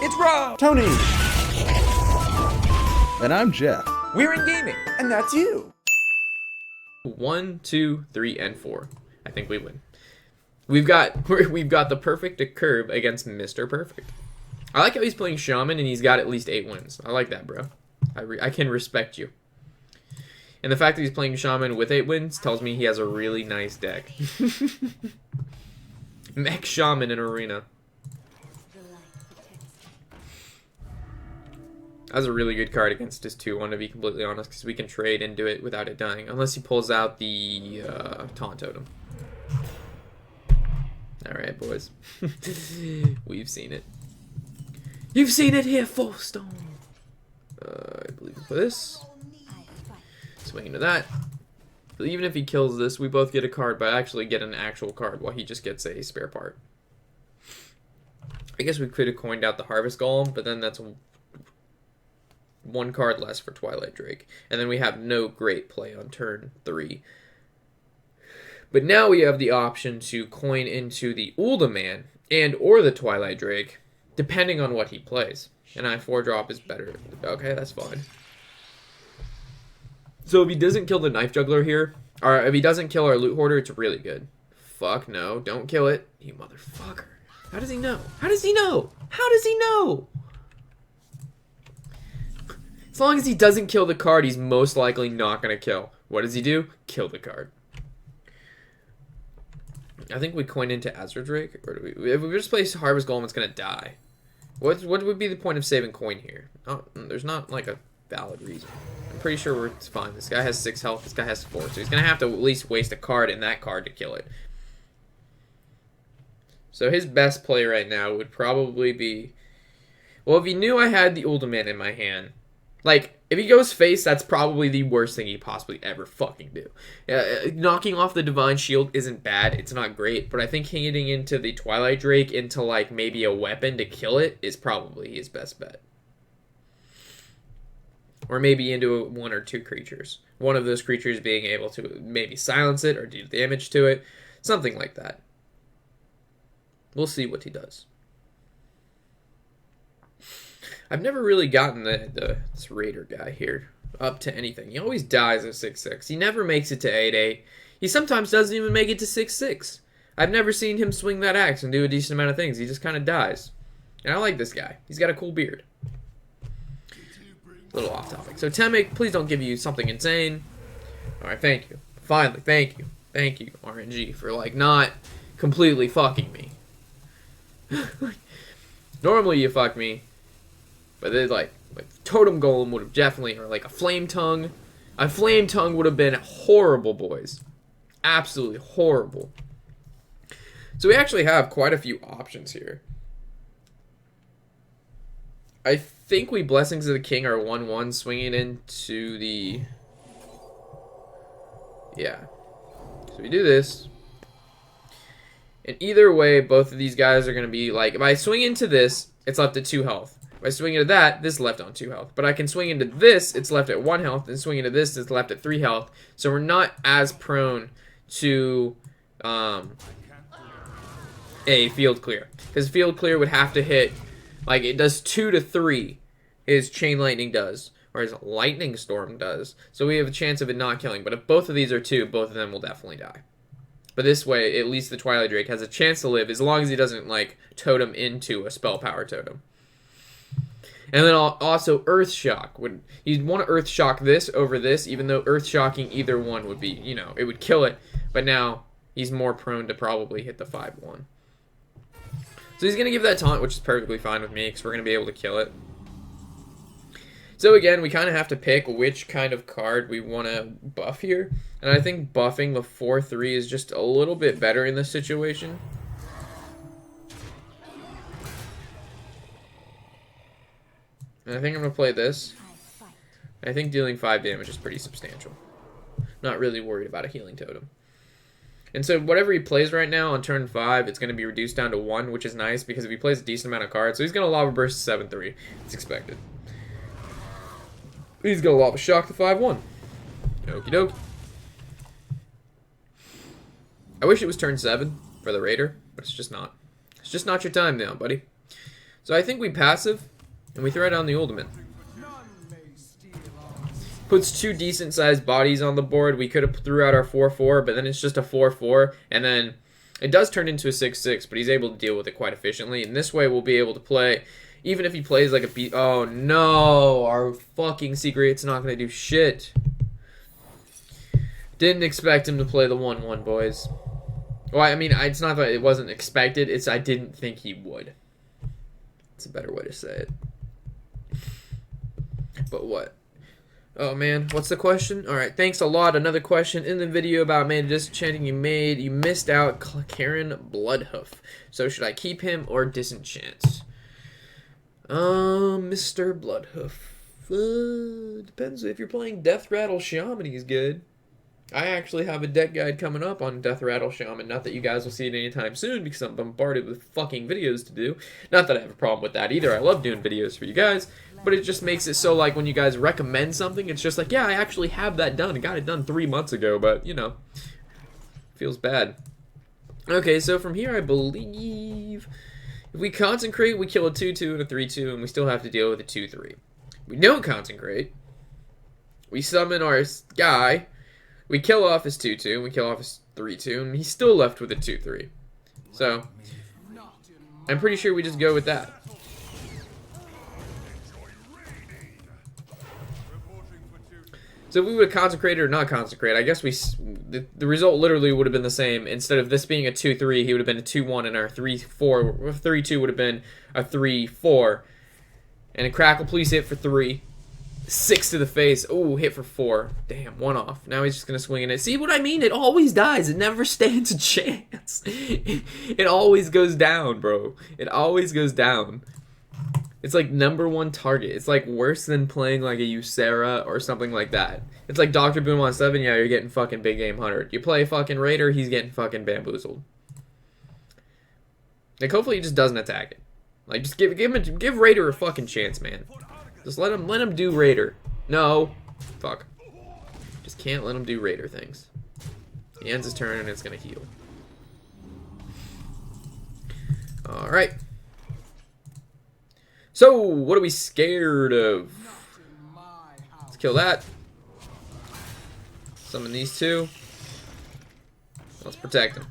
It's Rob! Tony! And I'm Jeff. We're in gaming. And that's you. 1, 2, 3, and 4. I think we win. We've got the perfect curb against Mr. Perfect. I like how he's playing Shaman and he's got at least 8 wins. I like that, bro. I can respect you. And the fact that he's playing Shaman with 8 wins tells me he has a really nice deck. Mech Shaman in Arena. That's a really good card against his 2-1, to be completely honest, because we can trade into it without it dying. Unless he pulls out the Taunt Totem. Alright, boys. We've seen it. You've seen it here, Hearthstone. I believe for this. Swing into that. But even if he kills this, we both get a card, but I actually get an actual card while he just gets a spare part. I guess we could have coined out the Harvest Golem, but then that's 1 card less for Twilight Drake. And then we have no great play on turn 3. But now we have the option to coin into the Uldaman and or the Twilight Drake, depending on what he plays. And I 4-drop is better. Okay, that's fine. So if he doesn't kill the Knife Juggler here, or if he doesn't kill our Loot Hoarder, it's really good. Fuck no, don't kill it. You motherfucker. How does he know? How does he know? How does he know? As long as he doesn't kill the card, he's most likely not going to kill. What does he do? Kill the card. I think we coin into Azure Drake, or do we? If we just play Harvest Golem, it's going to die. What would be the point of saving coin here? Oh, there's not like a valid reason. I'm pretty sure it's fine. This guy has 6 health. This guy has 4. So he's going to have to at least waste a card in that card to kill it. So his best play right now would probably be... Well, if he knew I had the Uldaman in my hand... Like, if he goes face, that's probably the worst thing he possibly ever fucking do. Knocking off the Divine Shield isn't bad. It's not great. But I think hitting into the Twilight Drake into, like, maybe a weapon to kill it is probably his best bet. Or maybe into 1 or 2 creatures. One of those creatures being able to maybe silence it or do damage to it. Something like that. We'll see what he does. I've never really gotten this Raider guy here up to anything. He always dies at 6-6. He never makes it to 8-8. He sometimes doesn't even make it to 6-6. I've never seen him swing that axe and do a decent amount of things. He just kind of dies. And I like this guy. He's got a cool beard. A little off topic. So Temic, please don't give you something insane. Alright, thank you. Finally, thank you. Thank you, RNG, for like not completely fucking me. Normally you fuck me. But it's like Totem Golem would have definitely, or like a Flame Tongue. A Flame Tongue would have been horrible, boys. Absolutely horrible. So we actually have quite a few options here. I think we Blessings of the King are 1-1 swinging into the... Yeah. So we do this. And either way, both of these guys are going to be like... If I swing into this, it's left at 2 health. If I swing into that, this is left on 2 health. But I can swing into this, it's left at 1 health. And swing into this, it's left at 3 health. So we're not as prone to a field clear. Because field clear would have to hit, like it does 2 to 3, his Chain Lightning does. Or his Lightning Storm does. So we have a chance of it not killing. But if both of these are 2, both of them will definitely die. But this way, at least the Twilight Drake has a chance to live as long as he doesn't, like, totem into a Spell Power totem. And then also Earth Shock. You'd want to Earth Shock this over this, even though Earth Shocking either one would be, you know, it would kill it. But now he's more prone to probably hit the 5-1. So he's going to give that taunt, which is perfectly fine with me, because we're going to be able to kill it. So again, we kind of have to pick which kind of card we want to buff here. And I think buffing the 4-3 is just a little bit better in this situation. And I think I'm going to play this. I think dealing 5 damage is pretty substantial. Not really worried about a healing totem. And so whatever he plays right now on turn 5, it's going to be reduced down to 1, which is nice because if he plays a decent amount of cards, so he's going to Lava Burst 7-3. It's expected. He's going to Lava Shock the 5-1. Okie dokie. I wish it was turn 7 for the Raider, but it's just not. It's just not your time now, buddy. So I think we passive, and we throw down the ultimate. Puts 2 decent-sized bodies on the board. We could have threw out our 4/4, but then it's just a 4/4, and then it does turn into a 6/6, but he's able to deal with it quite efficiently. And this way we'll be able to play, even if he plays like a beat. Oh no, our fucking secret's not going to do shit. Didn't expect him to play the 1/1, boys. Well, I mean, it's not that it wasn't expected, it's I didn't think he would. It's a better way to say it. But what? Oh man, what's the question? Alright, thanks a lot. Another question in the video about man disenchanting you made. You missed out Karen Bloodhoof. So should I keep him or disenchant? Mr. Bloodhoof. Depends if you're playing Death Rattle Shaman, he's good. I actually have a deck guide coming up on Death Rattle Shaman. Not that you guys will see it anytime soon because I'm bombarded with fucking videos to do. Not that I have a problem with that either. I love doing videos for you guys. But it just makes it so like when you guys recommend something, it's just like, yeah, I actually have that done. I got it done 3 months ago, but, you know, feels bad. Okay, so from here I believe if we consecrate, we kill a 2/2 and a 3/2, and we still have to deal with a 2/3. We don't consecrate. We summon our guy. We kill off his 2/2, and we kill off his 3/2, and he's still left with a 2/3. So, I'm pretty sure we just go with that. So if we would have consecrated or not consecrate, I guess the result literally would have been the same. Instead of this being a 2/3, he would have been a 2/1, and our 3/4, 3/2 would have been a 3/4. And a Crackle, please hit for 3. 6 to the face. Oh, hit for 4. Damn, 1 off. Now he's just going to swing in it. See what I mean? It always dies. It never stands a chance. It always goes down, bro. It always goes down. It's like #1 target. It's like worse than playing like a Ysera or something like that. It's like Dr. Boom on 7, yeah, you're getting fucking big game 100. You play fucking Raider, he's getting fucking bamboozled. Like, hopefully he just doesn't attack it. Like, just give Raider a fucking chance, man. Just let him do Raider. No. Fuck. Just can't let him do Raider things. He ends his turn and it's gonna heal. Alright. So, what are we scared of? Let's kill that. Summon these 2. Let's protect them.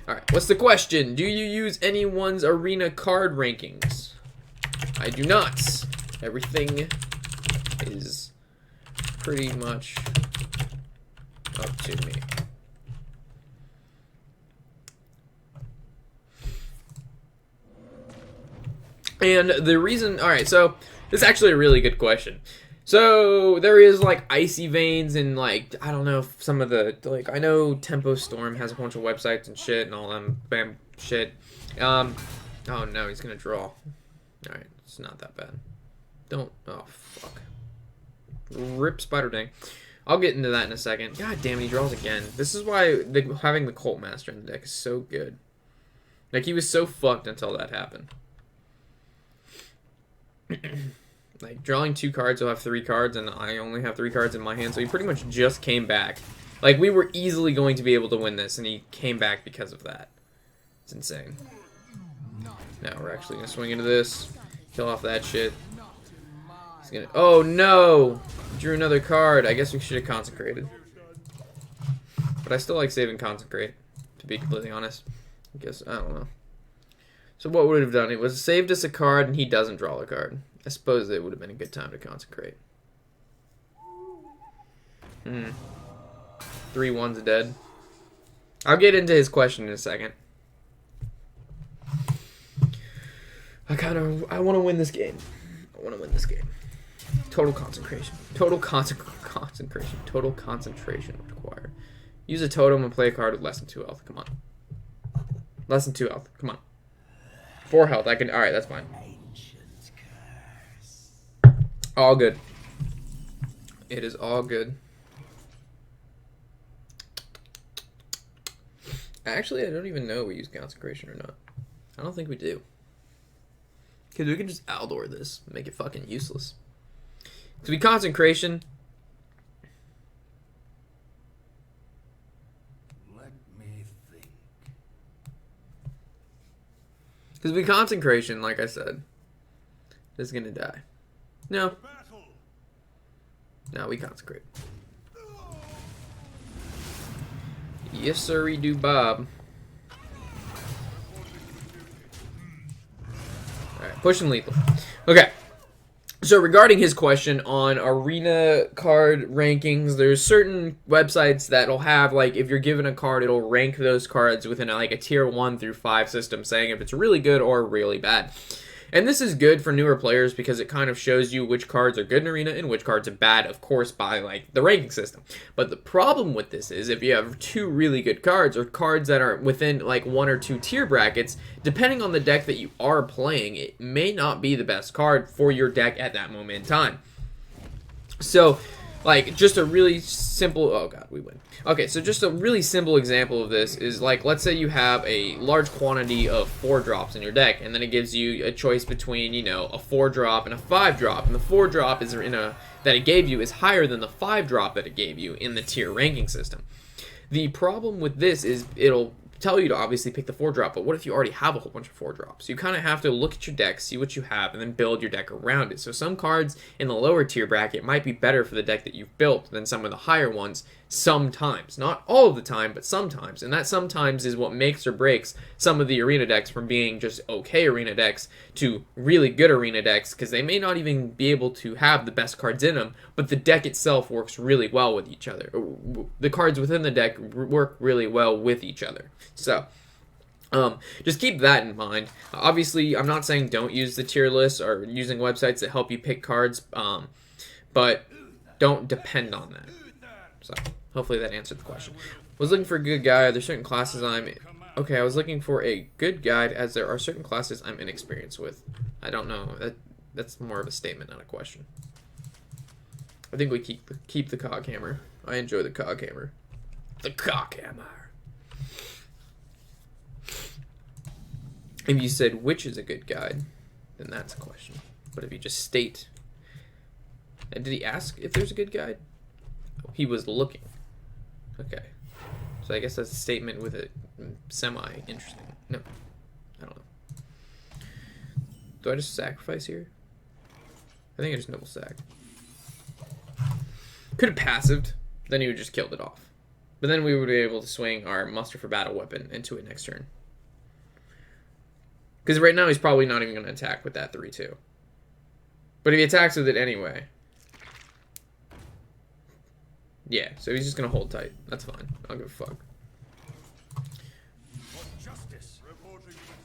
Alright, what's the question? Do you use anyone's arena card rankings? I do not. Everything is pretty much up to me. And the reason, alright, so this is actually a really good question. So there is like Icy Veins and like, I don't know, some of the, like, I know Tempo Storm has a bunch of websites and shit and all them bam shit. Oh no, he's gonna draw. Alright, it's not that bad. Don't, oh fuck. Rip Spider Dang. I'll get into that in a second. God damn it, he draws again. This is why having the Cult Master in the deck is so good. Like, he was so fucked until that happened. Like, drawing 2 cards, he'll have 3 cards, and I only have 3 cards in my hand, so he pretty much just came back. Like, we were easily going to be able to win this, and he came back because of that. It's insane. Now we're actually going to swing into this, kill off that shit. He's gonna, oh no! Drew another card. I guess we should have consecrated. But I still like saving consecrate, to be completely honest. I guess, I don't know. So what would it have done? It was saved us a card, and he doesn't draw a card. I suppose it would have been a good time to consecrate. 3 ones dead. I'll get into his question in a second. I want to win this game. I want to win this game. Total concentration. Total concentration. Total concentration required. Use a totem and play a card with less than 2 health. Come on. Less than 2 health. Come on. 4 health. I can. All right, that's fine. All good. It is all good. Actually, I don't even know if we use consecration or not. I don't think we do. Because we can just Aldor this and make it fucking useless. Because we consecration. Let me think. Because we Consecration, like I said, is going to die. No. No, we Consecrate. Yes, sir, we do, Bob. Alright, pushing lethal. Okay. So regarding his question on arena card rankings, there's certain websites that'll have, like, if you're given a card, it'll rank those cards within like a tier 1 through 5 system, saying if it's really good or really bad. And this is good for newer players because it kind of shows you which cards are good in Arena and which cards are bad, of course, by like the ranking system. But the problem with this is if you have 2 really good cards or cards that are within like 1 or 2 tier brackets, depending on the deck that you are playing, it may not be the best card for your deck at that moment in time. So, like, just a really simple... Oh, God, we win. Okay, so just a really simple example of this is, like, let's say you have a large quantity of 4-drops in your deck, and then it gives you a choice between, you know, a 4-drop and a 5-drop, and the 4-drop is that it gave you is higher than the 5-drop that it gave you in the tier ranking system. The problem with this is it'll tell you to obviously pick the 4-drop, but what if you already have a whole bunch of 4-drops? You kind of have to look at your deck, see what you have, and then build your deck around it. So some cards in the lower tier bracket might be better for the deck that you've built than some of the higher ones sometimes. Not all of the time, but sometimes. And that sometimes is what makes or breaks some of the arena decks from being just okay arena decks to really good arena decks, because they may not even be able to have the best cards in them, but the deck itself works really well with each other. The cards within the deck work really well with each other. So, just keep that in mind. Obviously, I'm not saying don't use the tier list or using websites that help you pick cards, but don't depend on that. So, hopefully that answered the question. Was looking for a good guy. Are there certain classes Okay, I was looking for a good guide as there are certain classes I'm inexperienced with. I don't know. That's more of a statement, not a question. I think we keep the cog hammer. I enjoy the cog hammer. The cog hammer. If you said which is a good guide, then that's a question. But if you just state, and did he ask if there's a good guide? He was looking. Okay. So I guess that's a statement with a semi-interesting. No. I don't know. Do I just sacrifice here? I think I just noble sack. Could have passived, then he would just killed it off. But then we would be able to swing our muster for battle weapon into it next turn. Because right now he's probably not even going to attack with that 3-2. But if he attacks with it anyway. Yeah, so he's just going to hold tight. That's fine. I don't give a fuck.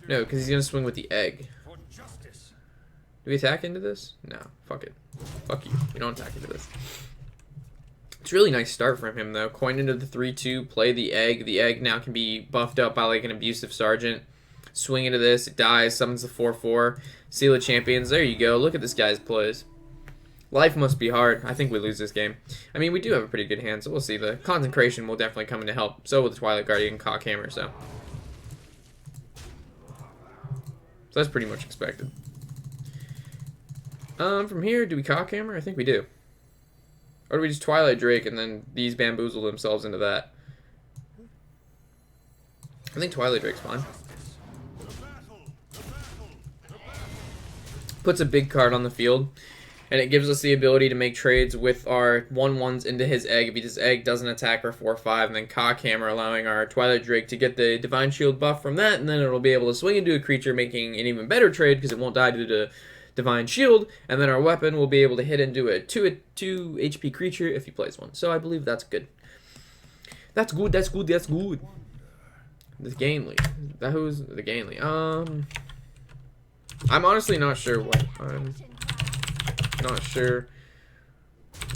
No, because he's going to swing with the egg. Do we attack into this? No. Fuck it. Fuck you. We don't attack into this. It's a really nice start from him, though. Coin into the 3-2, play the egg. The egg now can be buffed up by like an abusive sergeant. Swing into this, it dies, summons the 4-4. Seal of Champions, there you go. Look at this guy's plays. Life must be hard. I think we lose this game. I mean, we do have a pretty good hand, so we'll see. The Consecration will definitely come in to help. So will the Twilight Guardian Cockhammer, so that's pretty much expected. From here, do we Cockhammer? I think we do. Or do we just Twilight Drake and then these bamboozle themselves into that? I think Twilight Drake's fine. Puts a big card on the field, and it gives us the ability to make trades with our 1/1s into his egg. If his egg doesn't attack our 4/5, and then Cockhammer, allowing our Twilight Drake to get the Divine Shield buff from that, and then it'll be able to swing into a creature, making an even better trade because it won't die due to Divine Shield, and then our weapon will be able to hit into a 2 HP creature if he plays one. So I believe that's good. That's good, that's good, that's good. The Gainly. Who's the Gainly? I'm honestly not sure what. I'm not sure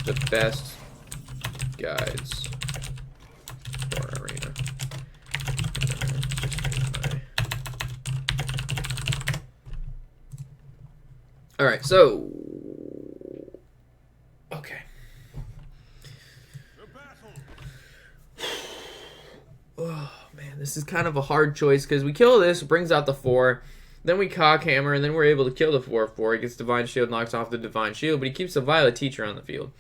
the best guides for Arena. Alright, so... Okay. Oh, man, this is kind of a hard choice, because we kill this, brings out the 4, then we Cockhammer, and then we're able to kill the 4/4. He gets Divine Shield, knocks off the Divine Shield, but he keeps the Violet Teacher on the field,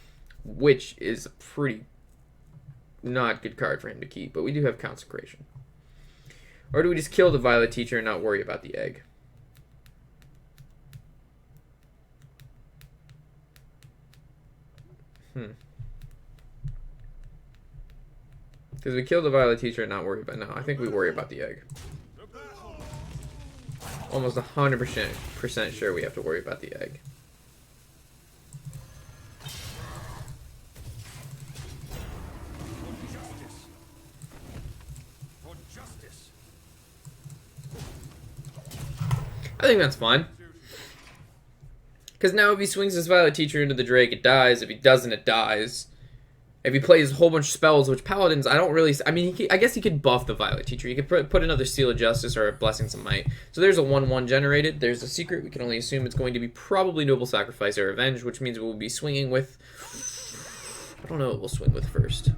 which is a pretty not good card for him to keep, but we do have Consecration. Or do we just kill the Violet Teacher and not worry about the egg? Because we killed the Violet Teacher and not worry about... No, I think we worry about the egg. Almost 100% sure we have to worry about the egg. I think that's fine. Because now if he swings his Violet Teacher into the Drake, it dies. If he doesn't, it dies. If he plays a whole bunch of spells, which Paladins, I don't really... I mean, I guess he could buff the Violet Teacher. He could put another Seal of Justice or a Blessings of Might. So there's a 1/1 generated. There's a secret. We can only assume it's going to be probably Noble Sacrifice or Revenge, which means we'll be swinging with... I don't know what we'll swing with first.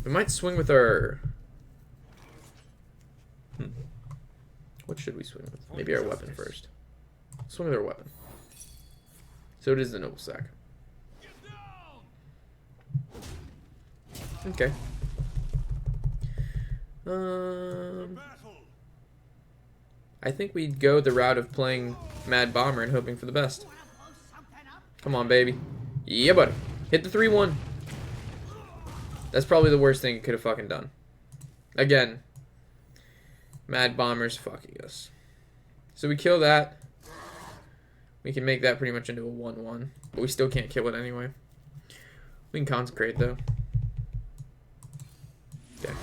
We might swing with our... What should we swing with? Maybe our weapon first. Swing with our weapon. So it is the Noble Sack. Okay. I think we'd go the route of playing Mad Bomber and hoping for the best. Come on, baby. Yeah, buddy. Hit the 3/1. That's probably the worst thing you could have fucking done. Again. Mad Bomber's fucking us. So we kill that. We can make that pretty much into a 1/1. But we still can't kill it anyway. We can consecrate, though. Okay.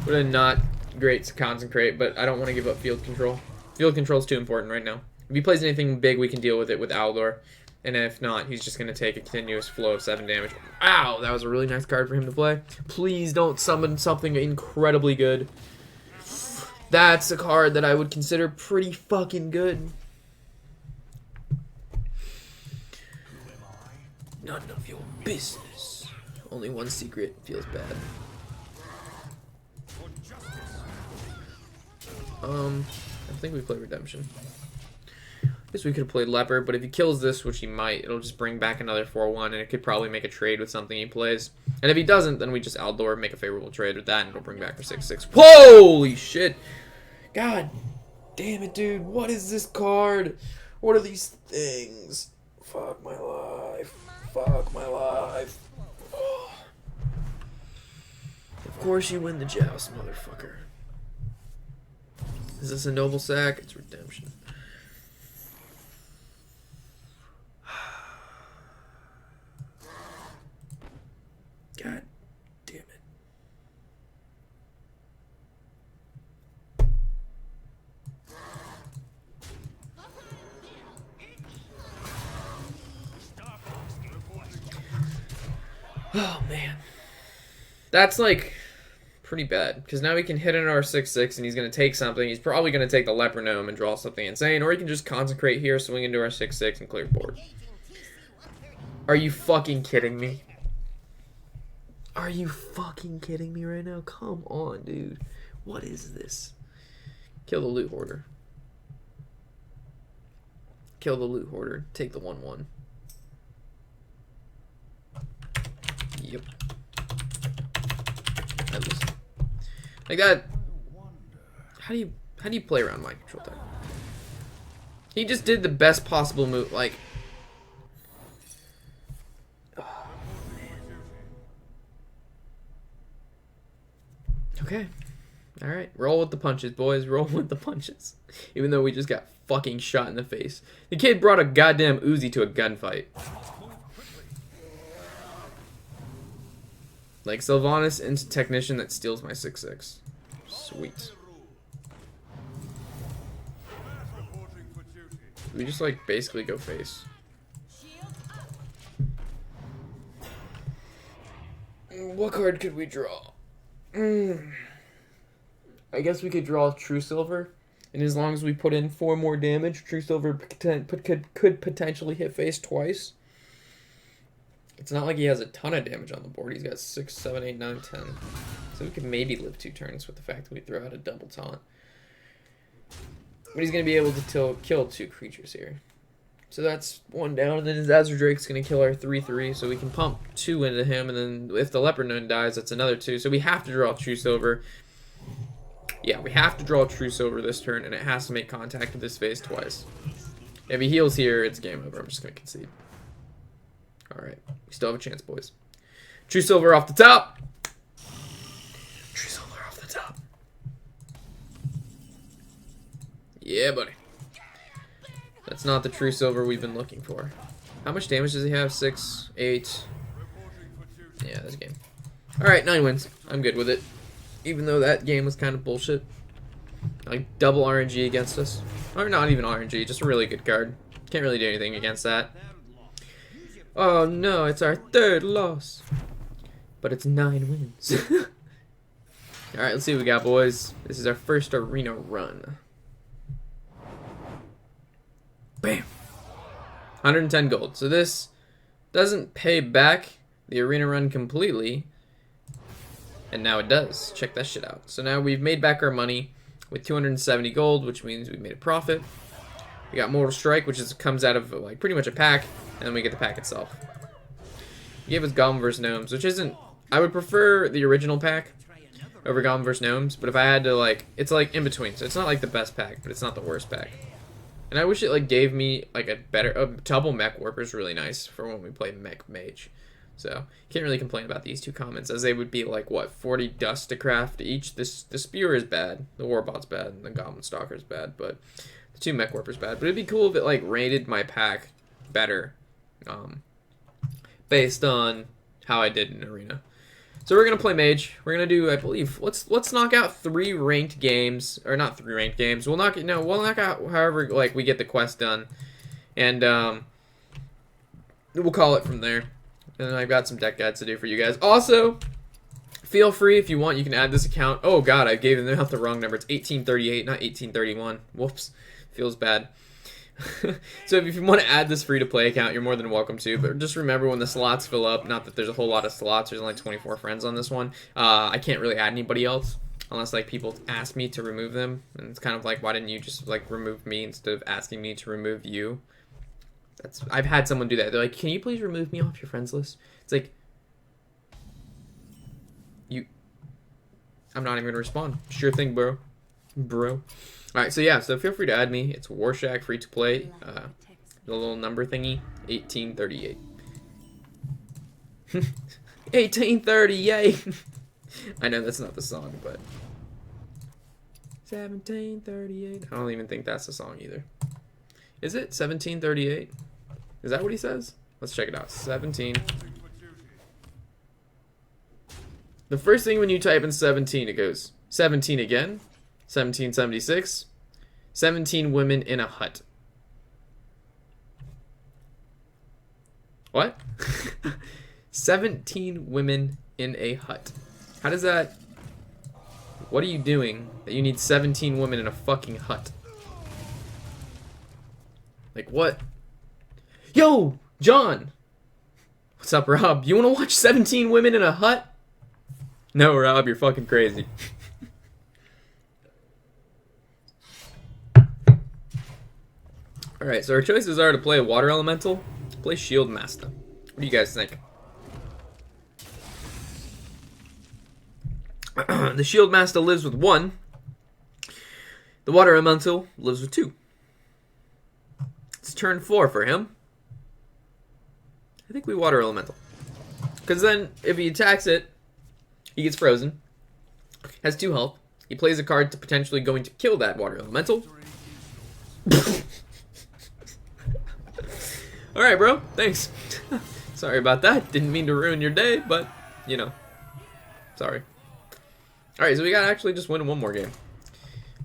Would have not great to consecrate, but I don't want to give up field control. Field control is too important right now. If he plays anything big, we can deal with it with Aldor. And if not, he's just going to take a continuous flow of 7 damage. Ow! That was a really nice card for him to play. Please don't summon something incredibly good. That's a card that I would consider pretty fucking good. None of your business. Only one secret feels bad. I think we play Redemption. I guess we could have played Leopard, but if he kills this, which he might, it'll just bring back another 4/1, and it could probably make a trade with something he plays. And if he doesn't, then we just Aldor, make a favorable trade with that, and it'll bring back our 6/6. Holy shit! God damn it, dude. What is this card? What are these things? Fuck my life. Fuck my life. Oh. Of course you win the joust, motherfucker. Is this a Noble Sack? It's Redemption. God damn it. Oh, man. That's, like, pretty bad. Because now we can hit in our 6/6 and he's going to take something. He's probably going to take the Leper Gnome and draw something insane. Or he can just consecrate here, swing into our 6/6 and clear board. Are you fucking kidding me? Are you fucking kidding me right now? Come on, dude. What is this? Kill the Loot Hoarder. Kill the Loot Hoarder. Take the 1/1. Yep. At least. Like that. How do you play around my control type? He just did the best possible move. Like. Oh, man. Okay. Alright. Roll with the punches, boys. Roll with the punches. Even though we just got fucking shot in the face. The kid brought a goddamn Uzi to a gunfight. Like Sylvanas into Technician that steals my 6/6. Sweet. We just like basically go face. What card could we draw? I guess we could draw True Silver. And as long as we put in 4 more damage, True Silver could potentially hit face twice. It's not like he has a ton of damage on the board. He's got 6, 7, 8, 9, 10. So we could maybe live 2 turns with the fact that we throw out a double taunt. But he's going to be able to kill 2 creatures here. So that's 1 down. And then his Azure Drake's going to kill our 3/3. So we can pump 2 into him. And then if the Leopard Gnome dies, that's another 2. So we have to draw True Silver. Yeah, we have to draw True Silver this turn. And it has to make contact with this face twice. If he heals here, it's game over. I'm just going to concede. Alright. We still have a chance, boys. True silver off the top. True silver off the top. Yeah, buddy. That's not the true silver we've been looking for. How much damage does he have? 6, 8. Yeah, this game. Alright, 9 wins. I'm good with it. Even though that game was kind of bullshit. Like, double RNG against us. Or not even RNG, just a really good card. Can't really do anything against that. Oh no, it's our 3rd loss. But it's 9 wins. Alright, let's see what we got, boys. This is our first arena run. Bam! 110 gold. So this doesn't pay back the arena run completely. And now it does. Check that shit out. So now we've made back our money with 270 gold, which means we made a profit. We got Mortal Strike, which comes out of like pretty much a pack, and then we get the pack itself. He gave us Goblin vs. Gnomes, which isn't... I would prefer the original pack over Goblin vs. Gnomes, but if I had to, like... It's like in between, so it's not like the best pack, but it's not the worst pack. And I wish it like gave me like a better... A double Mech Warper is really nice for when we play Mech Mage. So, can't really complain about these two comments, as they would be like, what, 40 dust to craft each? The Spear is bad, the Warbot's bad, and the Goblin Stalker is bad, but the 2 Mech Warper's bad. But it'd be cool if it like rated my pack better, based on how I did in Arena. So we're gonna play Mage. We're gonna do, I believe, let's knock out 3 ranked games, or not 3 ranked games. We'll knock out however like we get the quest done, and we'll call it from there. And I've got some deck guides to do for you guys. Also, feel free if you want, you can add this account. Oh god, I gave them out the wrong number. It's 1838, not 1831. Whoops, feels bad. So if you want to add this free-to-play account, you're more than welcome to. But just remember, when the slots fill up, not that there's a whole lot of slots, there's only 24 friends on this one. I can't really add anybody else unless like people ask me to remove them. And it's kind of like, why didn't you just like remove me instead of asking me to remove you? I've had someone do that. They're like, can you please remove me off your friends list? It's like, I'm not even gonna respond. Sure thing, bro. Alright, so yeah, so feel free to add me. It's Warshack, free to play. The little number thingy, 1838. 1838. I know that's not the song, but 1738. I don't even think that's the song either. Is it 1738? Is that what he says? Let's check it out. 17. The first thing when you type in 17, it goes 17 again. 1776. 17 women in a hut. What? 17 women in a hut. How does that... What are you doing that you need 17 women in a fucking hut? Like, what? Yo, John! What's up, Rob? You want to watch 17 women in a hut? No, Rob, you're fucking crazy. Alright, so our choices are to play Water Elemental, play Shield Master. What do you guys think? The Shield Master lives with 1. The Water Elemental lives with 2. It's turn 4 for him. I think we Water Elemental. Because then, if he attacks it, he gets frozen. Has 2 health. He plays a card to potentially going to kill that Water Elemental. Alright, bro. Thanks. Sorry about that. Didn't mean to ruin your day, but, you know. Sorry. Alright, so we gotta actually just win 1 more game.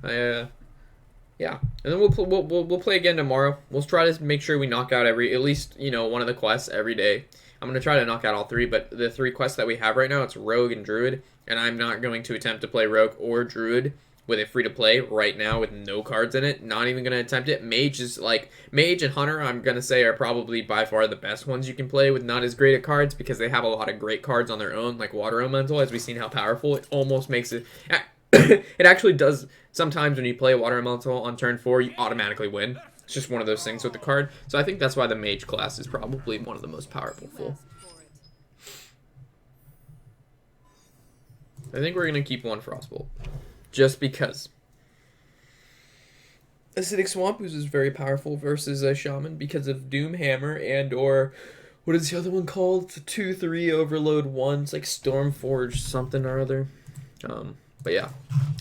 Yeah, and then we'll play again tomorrow. We'll try to make sure we knock out at least, you know, one of the quests every day. I'm going to try to knock out all 3, but the 3 quests that we have right now, it's Rogue and Druid, and I'm not going to attempt to play Rogue or Druid with a free-to-play right now with no cards in it. Not even going to attempt it. Mage is like... Mage and Hunter, I'm going to say, are probably by far the best ones you can play with not as great at cards, because they have a lot of great cards on their own, like Water Elemental, as we've seen how powerful. It almost makes it... It actually does... Sometimes when you play Water Elemental on turn 4, you automatically win. It's just one of those things with the card. So I think that's why the Mage class is probably one of the most powerful. I think we're going to keep 1 Frostbolt. Just because. Acidic Swamp is very powerful versus a Shaman because of Doom Hammer and or... What is the other one called? It's a 2/3 overload 1. It's like Stormforge something or other. But yeah,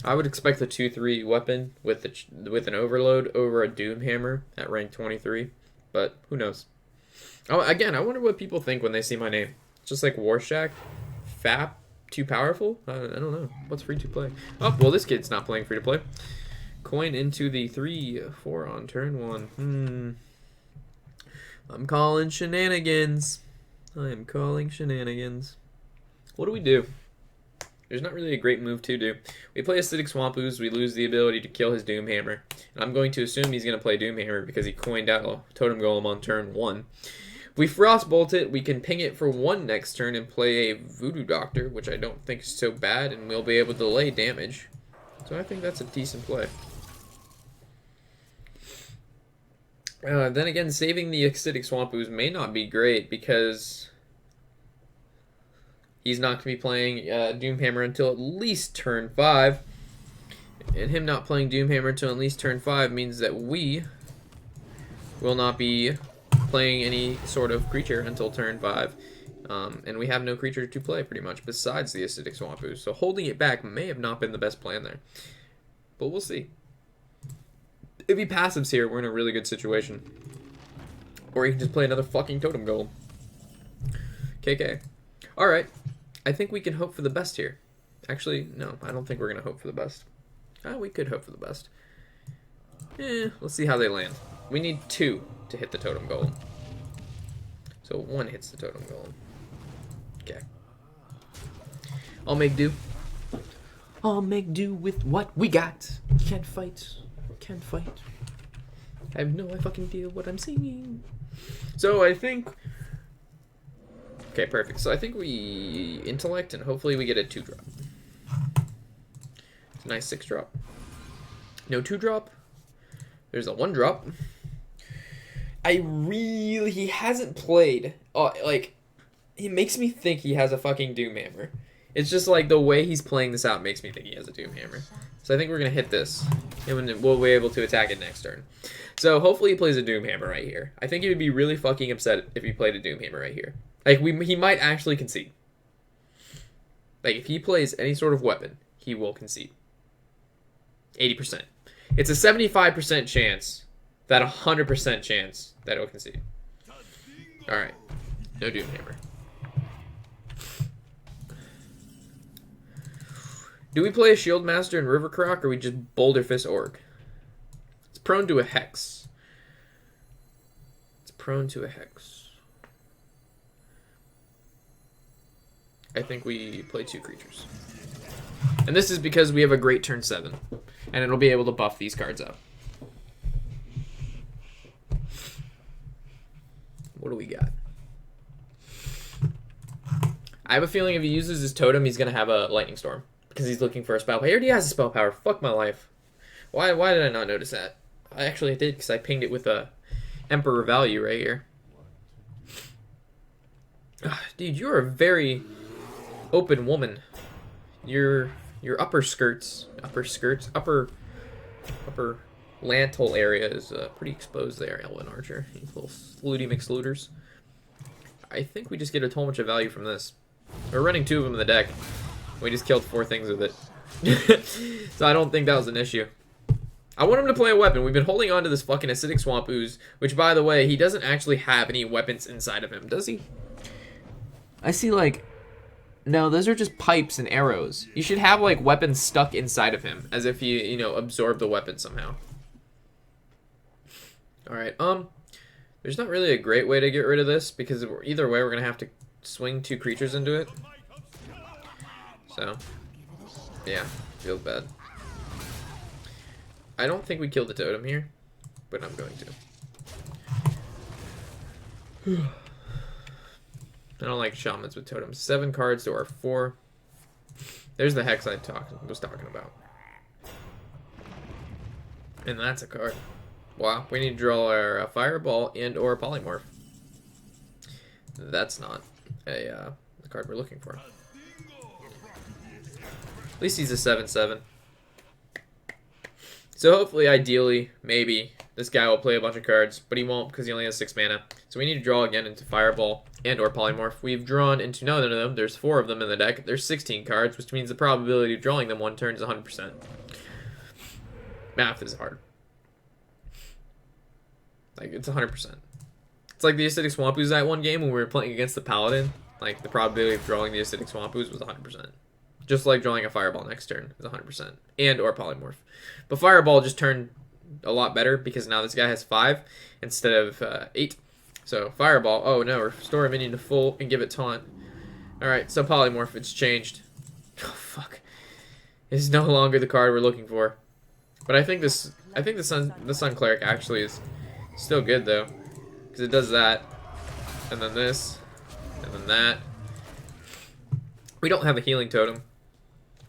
I would expect the 2/3 weapon with an overload over a Doom Hammer at rank 23. But who knows? Oh, again, I wonder what people think when they see my name. It's just like Warshack, FAP, too powerful. I don't know. What's free to play? Oh, well, this kid's not playing free to play. Coin into the 3/4 on turn 1. I'm calling shenanigans. I am calling shenanigans. What do we do? There's not really a great move to do. We play Acidic Swamp Ooze. We lose the ability to kill his Doom Hammer. And I'm going to assume he's going to play Doom Hammer because he coined out a Totem Golem on turn 1. If we Frostbolt it, we can ping it for 1 next turn and play a Voodoo Doctor, which I don't think is so bad, and we'll be able to delay damage. So I think that's a decent play. Then again, saving the Acidic Swamp Ooze may not be great because he's not going to be playing Doomhammer until at least turn 5. And him not playing Doomhammer until at least turn 5 means that we will not be playing any sort of creature until turn 5. And we have no creature to play pretty much besides the Acidic Swamp Ooze. So holding it back may have not been the best plan there. But we'll see. If he passives here, we're in a really good situation. Or he can just play another fucking Totem Golem. KK. Alright. I think we can hope for the best here. Actually, no. I don't think we're going to hope for the best. We could hope for the best. Let's see how they land. We need 2 to hit the Totem Golem. So 1 hits the Totem Golem. Okay. I'll make do. I'll make do with what we got. Can't fight. Can't fight. I have no fucking idea what I'm singing. So I think... Okay, perfect. So I think we intellect and hopefully we get a 2-drop. It's a nice 6-drop. No 2-drop. There's a 1-drop. He hasn't played. Like, it makes me think he has a fucking Doomhammer. It's just like the way he's playing this out makes me think he has a Doomhammer. So I think we're going to hit this. And we'll be able to attack it next turn. So hopefully he plays a Doomhammer right here. I think he would be really fucking upset if he played a Doomhammer right here. Like, he might actually concede. Like, if he plays any sort of weapon, he will concede. 80%. It's a 75% chance, that 100% chance that he'll concede. Alright. No Doomhammer. Do we play a Shield Master and River Croc, or we just Boulder Fist Orc? It's prone to a Hex. It's prone to a Hex. I think we play 2 creatures. And this is because we have a great turn 7. And it'll be able to buff these cards up. What do we got? I have a feeling if he uses his totem, he's going to have a Lightning Storm. Because he's looking for a spell power. He already has a spell power. Fuck my life. Why did I not notice that? I did, because I pinged it with a Emperor Value right here. Dude, you're a very open woman. Your upper lantle area is pretty exposed there, Elven Archer. You little slooty McSlooters. I think we just get a whole bunch of value from this. We're running 2 of them in the deck. We just killed 4 things with it. So I don't think that was an issue. I want him to play a weapon. We've been holding on to this fucking Acidic Swamp Ooze, which, by the way, he doesn't actually have any weapons inside of him, does he? I see, like... No, those are just pipes and arrows. You should have, like, weapons stuck inside of him, as if you know, absorb the weapon somehow. Alright, there's not really a great way to get rid of this, because either way we're going to have to swing 2 creatures into it. So, yeah, feels bad. I don't think we killed the totem here, but I'm going to. I don't like shamans with totems. 7 cards to our 4. There's the Hex I was talking about. And that's a card. Wow, we need to draw our Fireball and or Polymorph. That's not the card we're looking for. At least he's a 7/7. So hopefully, ideally, maybe, this guy will play a bunch of cards, but he won't because he only has 6 mana. So we need to draw again into Fireball and or Polymorph. We've drawn into none of them. There's 4 of them in the deck. There's 16 cards, which means the probability of drawing them one turn is 100%. Math is hard. Like, it's 100%. It's like the Acidic Swamp Ooze that one game when we were playing against the Paladin. Like, the probability of drawing the Acidic Swamp Ooze was 100%. Just like drawing a Fireball next turn is 100%. And or Polymorph. But Fireball just turned a lot better because now this guy has 5 instead of 8. So Fireball, oh no, restore a minion to full and give it taunt. Alright, so Polymorph, it's changed. Oh fuck. It's no longer the card we're looking for. But I think the Sun Cleric actually is still good though. Because it does that. And then this. And then that. We don't have a healing totem.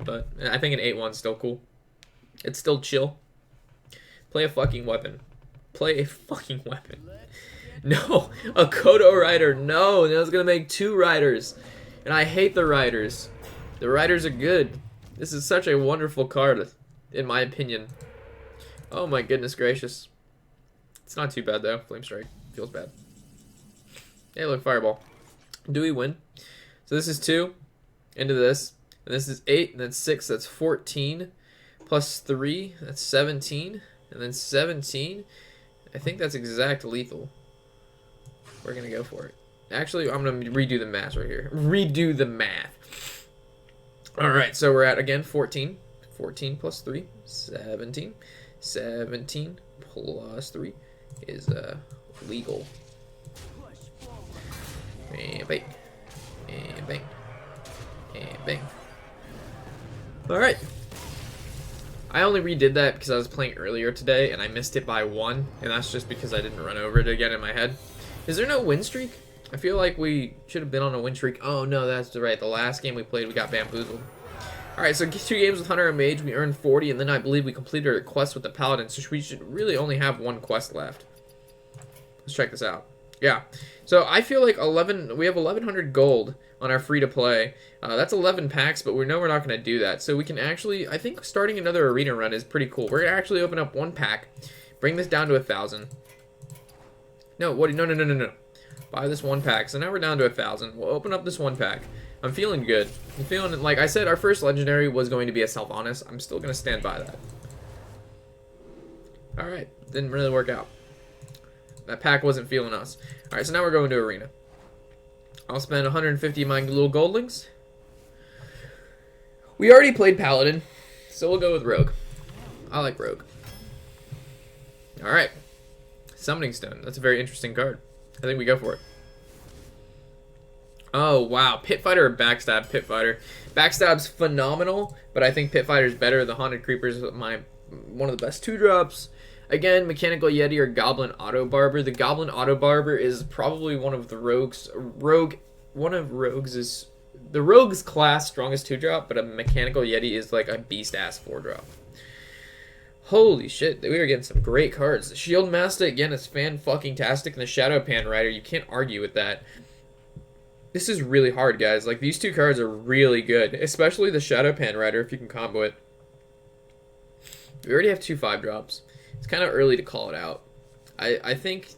But I think an 8-1 is still cool. It's still chill. Play a fucking weapon. Play a fucking weapon. No, a Kodo Rider. No, that's gonna make 2 riders. And I hate the riders. The riders are good. This is such a wonderful card, in my opinion. Oh my goodness gracious. It's not too bad though. Flame Strike feels bad. Hey, look, Fireball. Do we win? So this is 2 into this. And this is 8, and then 6, that's 14. Plus 3, that's 17. And then 17, I think that's exact lethal. We're going to go for it. Actually, I'm going to redo the math right here. Redo the math. Alright, so we're at, again, 14. 14 plus 3, 17. 17 plus 3 is legal. And bang. And bang. And bang. Alright. I only redid that because I was playing earlier today and I missed it by 1, and that's just because I didn't run over it again in my head. Is there no win streak? I feel like we should have been on a win streak. Oh no, that's right. The last game we played, we got bamboozled. Alright, so 2 games with Hunter and Mage, we earned 40, and then I believe we completed our quest with the Paladin, so we should really only have 1 quest left. Let's check this out. Yeah, so I feel like we have 1,100 gold on our free-to-play. That's 11 packs, but we know we're not going to do that. So we can actually, I think starting another arena run is pretty cool. We're going to actually open up 1 pack, bring this down to 1,000. No, no. Buy this 1 pack. So now we're down to 1,000. We'll open up this 1 pack. I'm feeling good. I'm feeling, like I said, our first legendary was going to be a Self-Honest. I'm still going to stand by that. Alright, didn't really work out. That pack wasn't feeling us. Alright, so now we're going to arena. I'll spend 150 of my little goldlings. We already played Paladin, so we'll go with Rogue. I like Rogue. Alright. Summoning Stone. That's a very interesting card. I think we go for it. Oh, wow. Pit Fighter or Backstab? Pit Fighter. Backstab's phenomenal, but I think Pit Fighter's better. The Haunted Creeper's one of the best 2-drops. Again, Mechanical Yeti or Goblin Auto Barber. The Goblin Auto Barber is probably one of the Rogue's the Rogue's class strongest 2-drop, but a Mechanical Yeti is like a beast-ass 4-drop. Holy shit, we are getting some great cards. The Shield Master, again, is fan-fucking-tastic, and the Shadow Pan Rider, you can't argue with that. This is really hard, guys. Like, these 2 cards are really good, especially the Shadow Pan Rider, if you can combo it. We already have 2 5-drops. It's kind of early to call it out. I think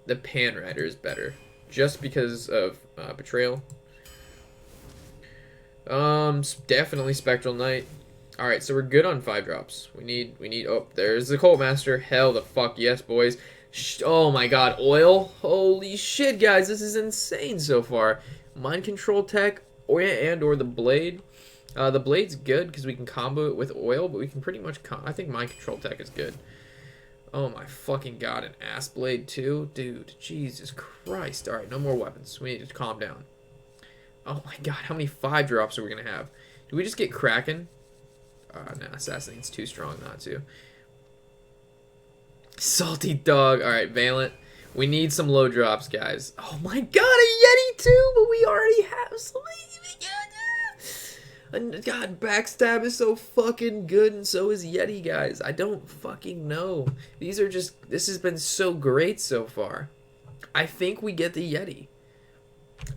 the Pan Rider is better, just because of Betrayal. Definitely Spectral Knight. Alright, so we're good on 5-drops. We need, oh, there's the Cult Master. Hell the fuck yes, boys. Oh my god, oil? Holy shit, guys, this is insane so far. Mind Control Tech, or the Blade. The Blade's good, because we can combo it with oil, but we can pretty much, I think Mind Control Tech is good. Oh my fucking god, an Ass Blade too? Dude, Jesus Christ. Alright, no more weapons. We need to calm down. Oh my god, how many 5-drops are we going to have? Do we just get Kraken? No, Assassinate's too strong not to. Salty Dog. Alright, Valent. We need some low drops, guys. Oh my god, a Yeti too, but we already have some. God, Backstab is so fucking good, and so is Yeti, guys. I don't fucking know. This has been so great so far. I think we get the Yeti.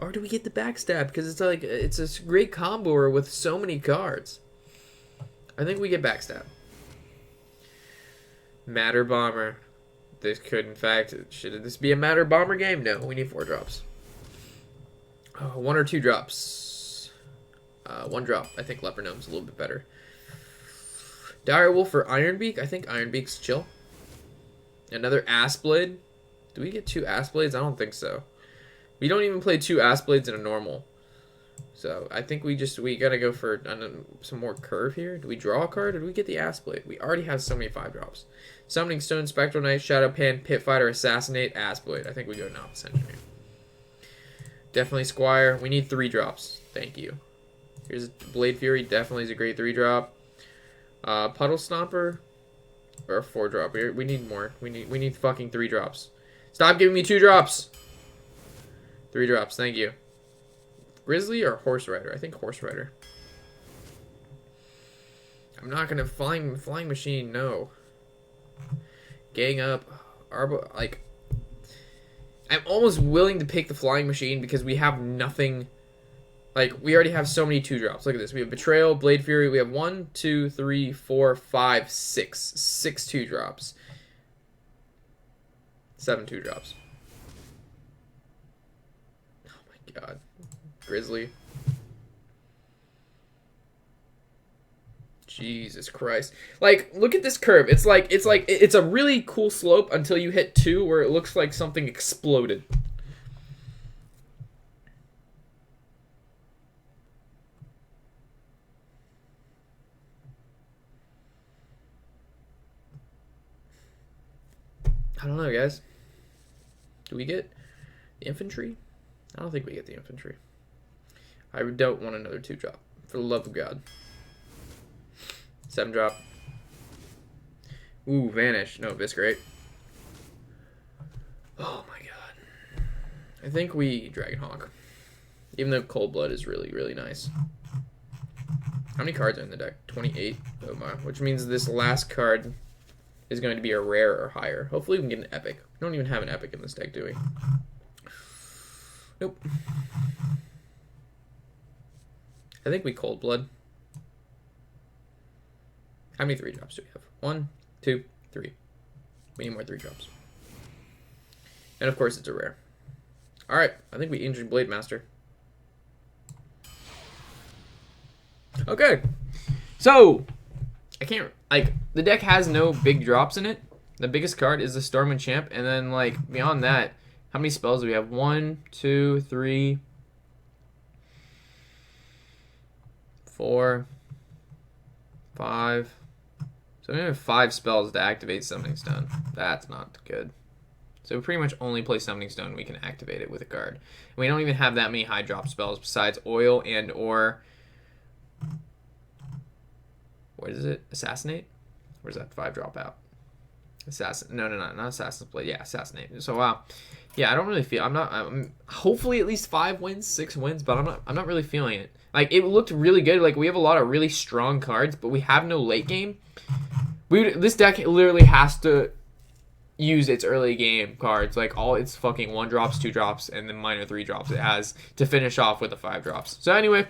Or do we get the Backstab? Because it's like, it's a great comboer with so many cards. I think we get Backstab. Matter Bomber. this could, in fact, should this be a matter bomber game? No, we need 4 drops. 1 or 2 drops. 1 drop. I think Leper Gnome's a little bit better. Direwolf or Ironbeak? I think Ironbeak's chill. Another Assblade. Do we get 2 Assblades? I don't think so. We don't even play 2 Assblades in a normal. So I think we gotta go for some more curve here. Do we draw a card or do we get the Assblade? We already have so many 5 drops. Summoning Stone, Spectral Knight, Shadow Pan, Pit Fighter, Assassinate, Assblade. I think we go Novice Engineer. Definitely Squire. We need 3 drops. Thank you. Here's Blade Fury. Definitely is a great 3 drop. Puddle Stomper or a 4 drop. We need more. We need fucking 3 drops. Stop giving me 2 drops. 3 drops. Thank you. Grizzly or Horse Rider? I think Horse Rider. I'm not gonna flying machine. No. Gang up. Arbo. Like, I'm almost willing to pick the flying machine because we have nothing. Like, we already have so many 2 drops. Look at this. We have Betrayal, Blade Fury. We have 1, 2, 3, 4, 5, 6. 6 2 drops. 7 2 drops. Oh my god. Grizzly. Jesus Christ. Like, look at this curve. It's a really cool slope until you hit 2 where it looks like something exploded. I don't know, guys. Do we get the infantry? I don't think we get the infantry. I don't want another 2 drop. For the love of God. 7 drop. Ooh, Vanish. No, Viscerate. Oh my god. I think we Dragonhawk. Even though Cold Blood is really, really nice. How many cards are in the deck? 28. Oh my. Which means this last card is going to be a rare or higher. Hopefully we can get an epic. We don't even have an epic in this deck, do we? Nope. I think we Cold Blood. How many 3 drops do we have? 1, 2, 3. We need more 3 drops. And of course it's a rare. Alright, I think we Ancient Blade Master. Okay. So, I can't, like, the deck has no big drops in it. The biggest card is the Storm Enchant, and then, like, beyond that, how many spells do we have? 1, 2, 3, 4, 5. So we have 5 spells to activate Summoning Stone. That's not good. So we pretty much only play Summoning Stone. We can activate it with a card. And we don't even have that many high drop spells besides Oil and or... What is it? Assassinate? Where's that 5 drop out? No, not Assassin's Blade. Yeah, Assassinate. So wow. Yeah, I don't really feel. I'm hopefully at least 5 wins, 6 wins, but I'm not really feeling it. Like, it looked really good. Like, we have a lot of really strong cards, but we have no late game. This deck literally has to use its early game cards, like all its fucking 1 drops, 2 drops, and then minor 3 drops it has to finish off with the 5 drops. So anyway,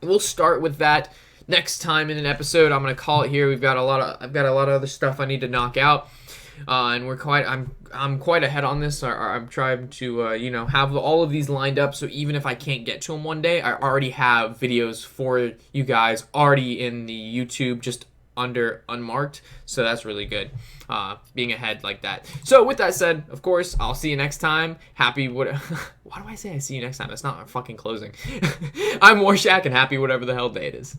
we'll start with that next time in an episode. I'm gonna call it here. I've got a lot of other stuff I need to knock out, and I'm quite ahead on this. I'm trying to have all of these lined up, so even if I can't get to them one day, I already have videos for you guys already in the YouTube just under unmarked, so that's really good, being ahead like that. So with that said, of course, I'll see you next time. Why do I say I see you next time? That's not fucking closing. I'm Warshack, and happy whatever the hell day it is.